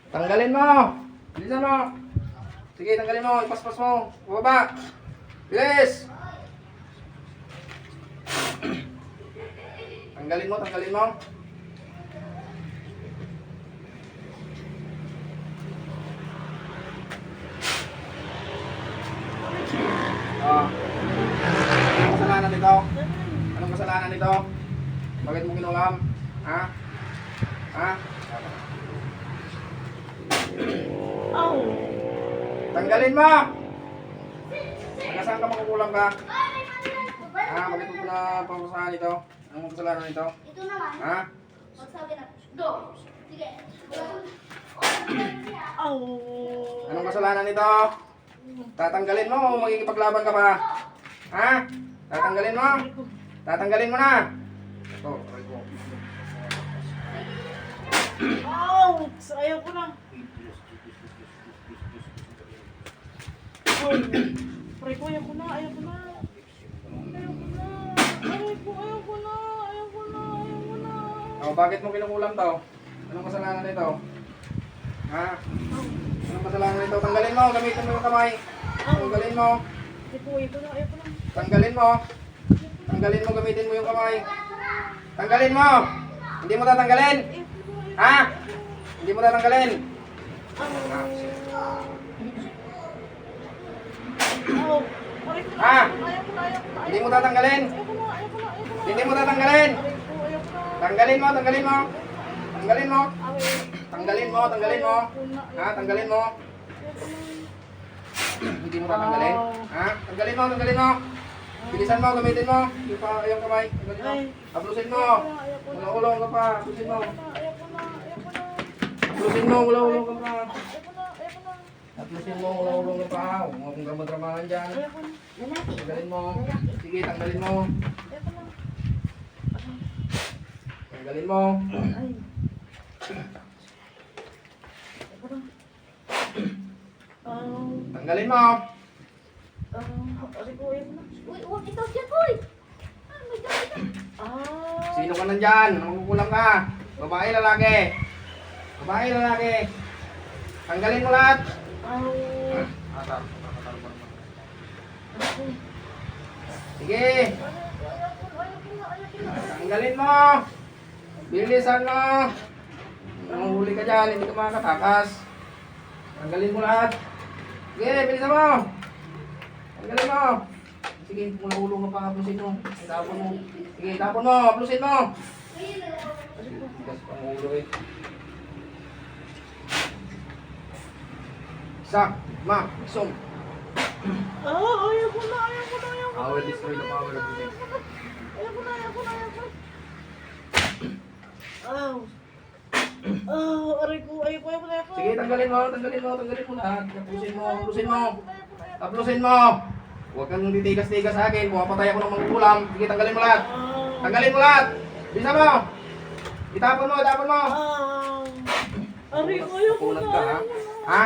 Tanggalin mo. Bilisan mo. Sige, tanggalin mo. Ipaspas mo. Baba. Bilis. Tanggalin mo, tanggalin mo. Oh. Anong kasalanan nito? Anong kasalanan nito? Bakit mo kinulam? Ha? Ha? Ow! Tanggalin mo! Hanggang saan ka makukulam ka? Ha? Bakit mo pinapapasahan ito? Anong kasalanan nito? Ito naman. Ha? Magsabi na. Do. Sige. Ow! Anong kasalanan nito? Tatanggalin mo o magkikipaglaban ka pa? Ha? Tatanggalin mo? Tatanggalin mo na! Ito, aray ko. Ouch! Ayaw ko na. Pray ko, ayaw ko na, ayaw ko na. Ayaw ko na. Ayaw ko, ayaw ko na. Ayaw ko na, ayaw ko na. Oh, bakit mo kinukulam to? Anong kasalanan nito? Ha? Anong kasalanan nito? Tanggalin mo, gamitin mo yung kamay. Tanggalin mo. Ayaw ko, ayaw ko na, ayaw ko na. Tanggalin mo. Tanggalin mo, gamitin mo yung kamay. Tanggalin mo. Hindi mo tatanggalin. Ha? Hindi mo tatanggalin. Ow! Pray ko na, Ha? ayaw ko na, ayaw ko na. Hindi mo tatanggalin. Ayaw ko na, ayaw ko na, ayaw ko na. Hindi mo tatanggalin. Pray ko, ayaw ko na. Tanggalin mo, tanggalin mo. Tanggalin mo. Away. Tanggalin mo, tanggalin mo. Ha? Tanggalin mo. Hindi mo tatanggalin. Ha? Tanggalin mo, tanggalin mo. Bilisan mo, gamitin mo. Yung, yung kamay. Tanggalin mo. Ablusin mo. Ulong-ulong ka pa. Ablusin mo. Ayaw ko na, ayaw ko na. Ablusin mo, ulong-ulong ka pa. Ayaw ko na, ayaw ko na. Ablusin mo, ulong-ulong ka pa. Huwag mo akong drama-dramahan dyan. Ayaw ko na. Lalaki. Tanggalin mo. Sige, tanggalin mo. Ayaw ko na. Tanggalin mo. Ay. Ayaw ko na. Tanggalin mo. Ari ko, ayaw ko na. Uy, huwag ikaw dyan, uy. Ah, may dami ka. Sino ka nandyan? Makukulang ka. Babae, lalaki. Babae, lalaki. Tanggalin mo lahat. Atar. Sige. Tanggalin mo. Bilisan mo. Nanguhuli ka dyan, hindi ka makakatakas. Tanggalin mo lahat. Sige, bilisan mo. Tanggalin mo. Sige, kung nahulong ka pa, aplusin mo. Tapon mo. Sige, tapon mo, aplusin mo. Tigas pang ulo eh. Sak, ma, sum. Ayaw ko na, ayaw ko na, ayaw ko na. I will destroy the power of the Ayaw ko na, ayaw ko na, ayaw ko na. Aray ko, ayaw ko, ayaw ko na, ayaw ko na. Sige, tanggalin mo, tanggalin mo, tanggalin mo lahat. Aplusin mo, aplusin mo. Aplusin mo. Huwag kang titigas-tigas sa akin. Pumapatay ako ng mangkukulam. Sige, tanggalin mo lahat. Tanggalin mo lahat. Bisa mo. Itapon mo, itapon mo. Aray ko, ayaw ko na, Kulat ka, ha? ayaw ko na. Ha?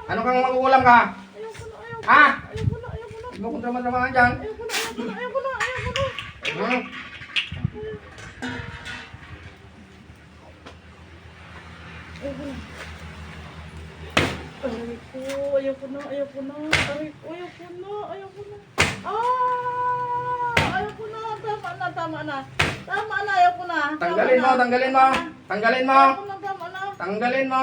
Ano kang mangkukulam ka? Ayaw ko na, ayaw ko na. Ha? Ayaw ko na, ayaw ko na. Huwag mo kong drama-dramahan dyan. Ayaw ko na, ayaw ko na, ayaw ko na, ayaw ko na. Hmm? Ayaw ko na. Aray ko, ayaw ko na, ayaw ko na. Aray ko, ayaw ko na, ayaw ko na. Ayaw ko na, tama na, tama na. Tama na, ayaw ko na. Tanggalin mo, tanggalin mo. Tanggalin mo. Ayaw ko na, tama na. Tanggalin mo.